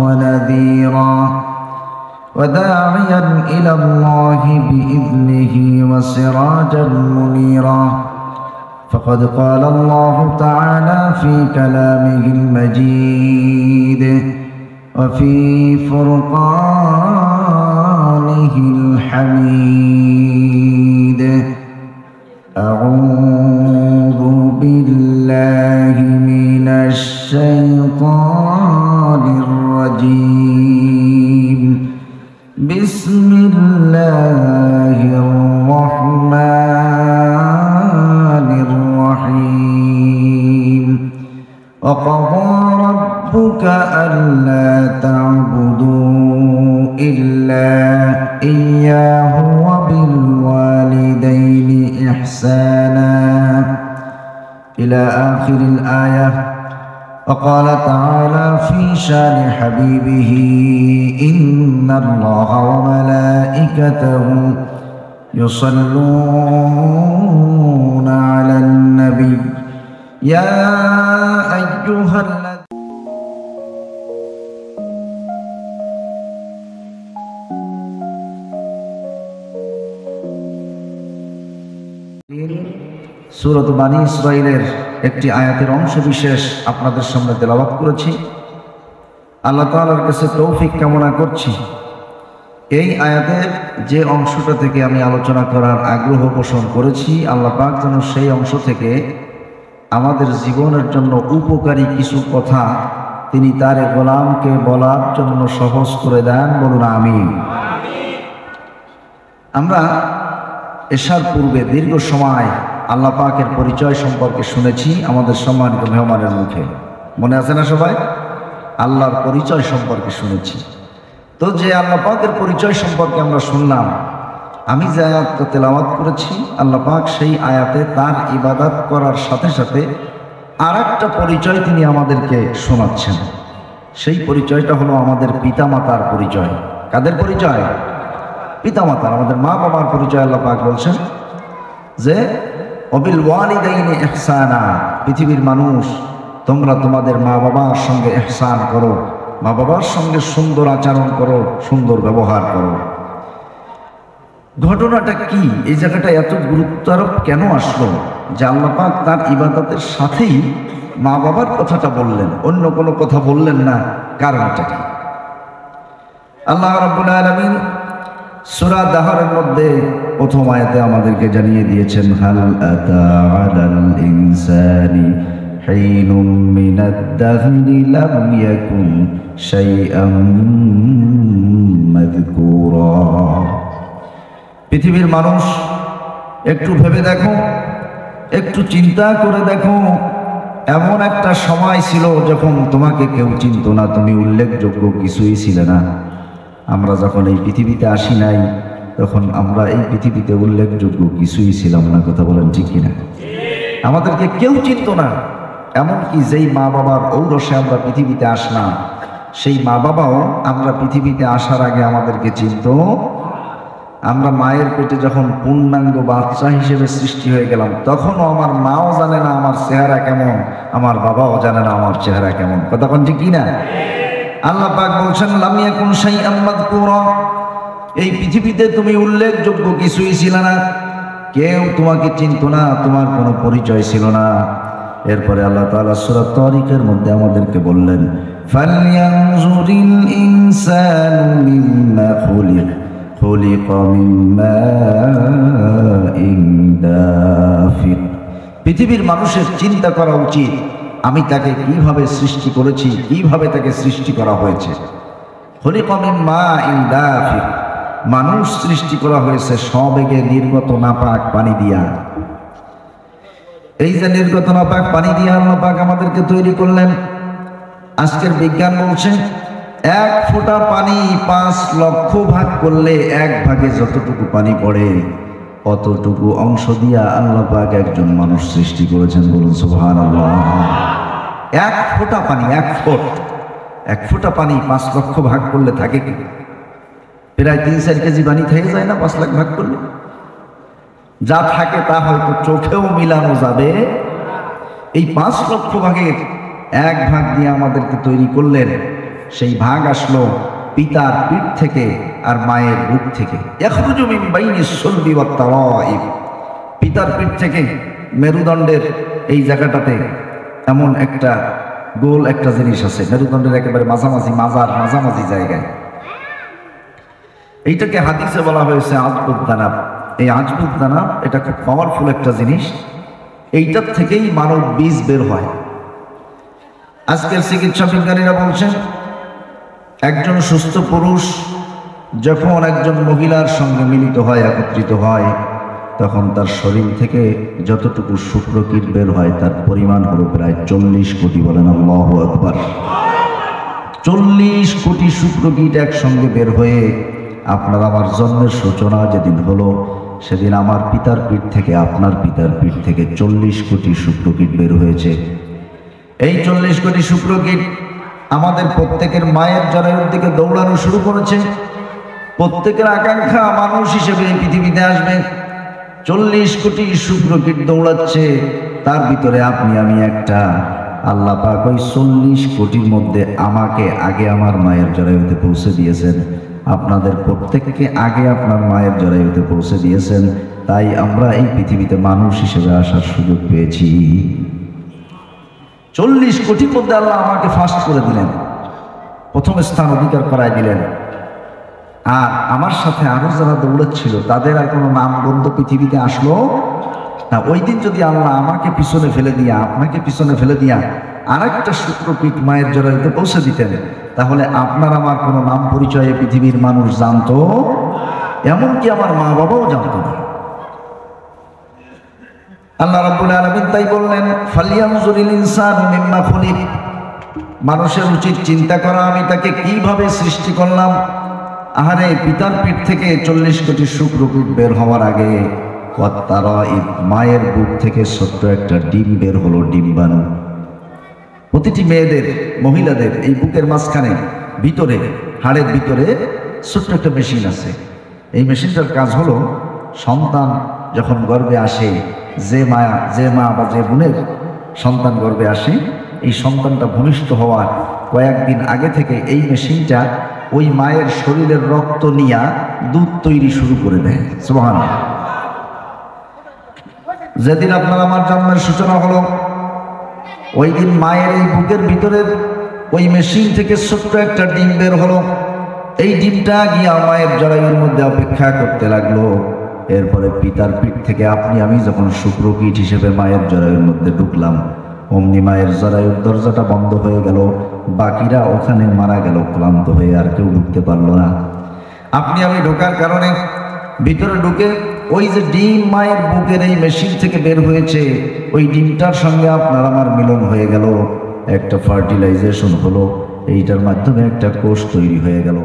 ونذيرا وداعيا إلى الله بإذنه وسراجا منيرا فقد قال الله تعالى في كلامه المجيد وفي فرقانه الحميد أعوذ بالله من الشيطان الرجيم بسم الله الرحمن الرحيم وقضى ربك ألا تعبدوا إلا إياه وبالوالدين إحسانا إلى آخر الآية. وقال تعالى في شان حبيبه إن الله وملائكته يصلون على النبي يا أيها সূরা বানী ইসরাঈলের একটি আয়াতের অংশ বিশেষ আপনাদের সামনে তেলাওয়াত করেছি। আল্লাহ তাআলার কাছে তৌফিক কামনা করছি এই আয়াতের যে অংশটা থেকে আমি আলোচনা করার আগ্রহ পোষণ করেছি, আল্লাহ পাক যেন সেই অংশ থেকে আমাদের জীবনের জন্য উপকারী কিছু কথা তিনি তার গোলামকে বলার জন্য সহজ করে দেন। বলুন আমিন। আমরা এশার পূর্বে দীর্ঘ সময় আল্লাহ পাকের পরিচয় সম্পর্কে শুনেছি আমাদের সম্মানিত মেহমানের মুখে। মনে আছে না সবাই? আল্লাহর পরিচয় সম্পর্কে শুনেছি। তো যে আল্লাহ পাকের পরিচয় সম্পর্কে আমরা শুনলাম, আমি যে আয়াতটা তেলাওয়াত করেছি, আল্লাহ পাক সেই আয়াতে তার ইবাদত করার সাথে সাথে আর একটা পরিচয় তিনি আমাদেরকে শোনাচ্ছেন। সেই পরিচয়টা হলো আমাদের পিতামাতার পরিচয়। কাদের পরিচয়? পিতামাতার, আমাদের মা বাবার পরিচয়। আল্লাহ পাক বলছেন যে ওয়াবিল ওয়ালিদাইনি ইহসানা, পৃথিবীর মানুষ তোমরা তোমাদের মা বাবার সঙ্গে ইহসান করো, মা বাবার সঙ্গে সুন্দর আচরণ করো, সুন্দর ব্যবহার করো। ঘটনাটা কি? এই জায়গাটা এত গুরুত্ব আরোপ কেন আসলো যে আল্লাহ পাক তার ইবাদতের সাথেই মা বাবার কথাটা বললেন, অন্য কোনো কথা বললেন না? কারণটা কি? আল্লাহ রাব্বুল আলামিন সূরা দাহরের মধ্যে প্রথম আয়াতে আমাদেরকে জানিয়ে দিয়েছেন, হাল আতা আলাল ইনসানি হিনুম মিনাদ দাহরি লাম ইয়াকুন শাইআম মাযকুরা। পৃথিবীর মানুষ একটু ভেবে দেখো, একটু চিন্তা করে দেখো, এমন একটা সময় ছিল যখন তোমাকে কেউ চিনত না, তুমি উল্লেখযোগ্য কিছুই ছিলে না। আমরা যখন এই পৃথিবীতে আসি নাই, তখন আমরা এই পৃথিবীতে উল্লেখযোগ্য কিছুই ছিলাম না। কথা বলেন ঠিক কিনা? আমাদেরকে কেউ চিনত না। এমনকি যেই মা বাবার ঔরসে আমরা পৃথিবীতে আসলাম, সেই মা বাবাও আমরা পৃথিবীতে আসার আগে আমাদেরকে চিনত। আমরা মায়ের পেটে যখন পূর্ণাঙ্গ বাচ্চা হিসেবে সৃষ্টি হয়ে গেলাম, তখনও আমার মাও জানে না আমার চেহারা কেমন, আমার বাবাও জানে না আমার চেহারা কেমন। কথা কোন ঠিক কিনা? আল্লাহ পাক বলছেন লাম ইয়াকুন শাইআম মাযকুরা, এই পৃথিবীতে তুমি উল্লেখযোগ্য কিছুই ছিল না, কেউ তোমাকে চিনত না, তোমার কোনো পরিচয় ছিল না। এরপরে আল্লাহ তাআলা সূরা তারিকের মধ্যে আমাদেরকে বললেন, ফালয়ানজুরিল ইনসানু মিম্মা খুলিকা মিম্মা দাফিক। পৃথিবীর মানুষের চিন্তা করা উচিত আমি তাকে কিভাবে সৃষ্টি করেছি, কিভাবে তাকে সৃষ্টি করা হয়েছে। খুলিকা মিম্মা দাফিক, মানুষ সৃষ্টি করা হয়েছে সবেগে নির্গত নাপাক পানি দিয়া। এই যে নির্গত নাপাক পানি দিয়া আল্লাহ পাক আমাদেরকে তৈরি করলেন। আজকের বিজ্ঞান বলছে 1 ফোঁটা পানি 5 লক্ষ ভাগ করলে 1 ভাগে যতটুকু পানি পড়ে, অতটুকু অংশ দিয়া আল্লাহ পাক একজন মানুষ সৃষ্টি করেছেন। বলুন সুবহানাল্লাহ। 1 ফোঁটা পানি, 1 ফোঁটা পানি 5 লক্ষ ভাগ করলে থাকে কি? প্রায় 3-4 কেজি পানি থেকে যায় না 5 লাখ ভাগ করলে? যা থাকে তা হয়তো চোখেও মিলানো যাবে। এই 5 লক্ষ ভাগের 1 ভাগ দিয়ে আমাদেরকে তৈরি করলেন। সেই ভাগ আসলো পিতার পিঠ থেকে আর মায়ের বুক থেকে। ইয়াখরুজু মিন বাইনিস সুলবি ওয়াত তারাইব, পিতার পিঠ থেকে মেরুদণ্ডের এই জায়গাটাতে এমন একটা গোল একটা জিনিস আছে, মেরুদণ্ডের একেবারে মাঝামাঝি, মাঝামাঝি জায়গায়। এইটাকে হাদিসে বলা হয়েছে আজবুদ দানাব। এই আজবুদ দানাব এটা খুব পাওয়ারফুল একটা জিনিস, এইটার থেকেই মানব বীজ বের হয়। আজকের চিকিৎসা বিজ্ঞানীরা বলছেন একজন সুস্থ পুরুষ যখন একজন মহিলার সঙ্গে মিলিত হয়, একত্রিত হয়, তখন তার শরীর থেকে যতটুকু শুক্রকীট বের হয় তার পরিমাণ হলো প্রায় 40 কোটি। বলেন আল্লাহু আকবার। 40 কোটি শুক্রকীট একসঙ্গে বের হয়ে আপনার আমার জন্মের সূচনা যেদিন হলো, সেদিন আমার পিতার পিঠ থেকে আপনার পিতার পিঠ থেকে 40 কোটি শুক্রকীট বের হয়েছে। এই 40 কোটি শুক্রকীট আমাদের প্রত্যেকের মায়ের জরায়ুর দিকে দৌড়ানো শুরু করেছে। প্রত্যেকের আকাঙ্ক্ষা মানুষ হিসেবে এই পৃথিবীতে আসবে। 40 কোটি শুক্রকীট দৌড়াচ্ছে, তার ভিতরে আপনি আমি একটা। আল্লাহ পাক ওই 40 কোটির মধ্যে আমাকে আগে আমার মায়ের জরায়ুতে পৌঁছে দিয়েছেন, আপনাদের প্রত্যেককে আগে আপনার মায়ের জরায়ুতে পৌঁছে দিয়েছেন। তাই আমরা এই পৃথিবীতে মানুষ হিসেবে আসার সুযোগ পেয়েছি। 40 কোটির মধ্যে আল্লাহ আমাকে ফার্স্ট করে দিলেন, প্রথম স্থান অধিকার করায় দিলেন। আর আমার সাথে আরো যারা দৌড়াচ্ছিল তাদের আর কোনো নাম গন্ধ পৃথিবীতে আসলো না। ওই দিন যদি আল্লাহ আমাকে পিছনে ফেলে দিয়া, আপনাকে পিছনে ফেলে দিয়া আরেকটা শুক্রকীট মায়ের জরায়ুতে পৌঁছে দিতেন, তাহলে আপনার আমার কোনো নাম পরিচয়ে পৃথিবীর মানুষ জানতো, এমনকি আমার মা বাবাও জানতো না। আল্লাহ রাব্বুল আলামিন তাই বললেন, ফালিয়ানজুরিল ইনসানু মিম্মা খুলিক, মানুষের উচিত চিন্তা করা আমি তাকে কিভাবে সৃষ্টি করলাম। আহারে, পিতার পিঠ থেকে 40 কোটি শুক্রকীট বের হওয়ার আগে ওয়াত তারাইব, মায়ের বুক থেকে ছোট্ট একটা ডিম বের হলো, ডিম্বাণু। প্রতিটি মেয়েদের, মহিলাদের এই বুকের মাঝখানে ভিতরে, হাড়ের ভিতরে ছোট্ট একটা মেশিন আছে। এই মেশিনটার কাজ হলো সন্তান যখন গর্ভে আসে, যে মা বা যে বোনের সন্তান গর্ভে আসে, এই সন্তানটা ভূমিষ্ঠ হওয়ার কয়েকদিন আগে থেকে এই মেশিনটা ওই মায়ের শরীরের রক্ত নিয়ে দুধ তৈরি শুরু করে দেয়। সুবহানাল্লাহ। যেদিন আপনার আমার জন্মের সূচনা হলো, ওই দিন মায়ের এই বুকের ভিতরের ওই মেশিন থেকে ছোট্ট একটা ডিম বের হলো। এই ডিমটা গিয়া মায়ের জরায়ুর মধ্যে অপেক্ষা করতে লাগলো। এরপরে পিতার পিঠ থেকে আপনি আমি যখন শুক্রকীট হিসেবে মায়ের জরায়ুর মধ্যে ঢুকলাম, অমনি মায়ের জরায়ুর দরজাটা বন্ধ হয়ে গেল, বাকিরা ওখানে মারা গেল ক্লান্ত হয়ে, আর কেউ ঢুকতে পারলো না। আপনি আমি ঢোকার কারণে ভিতরে ঢুকে ওই যে ডিম মায়ের বুকের এই মেশিন থেকে বের হয়েছে, ওই ডিমটার সঙ্গে আপনার আমার মিলন হয়ে গেল, একটা ফার্টিলাইজেশন হলো, এইটার মাধ্যমে একটা কোষ তৈরি হয়ে গেল।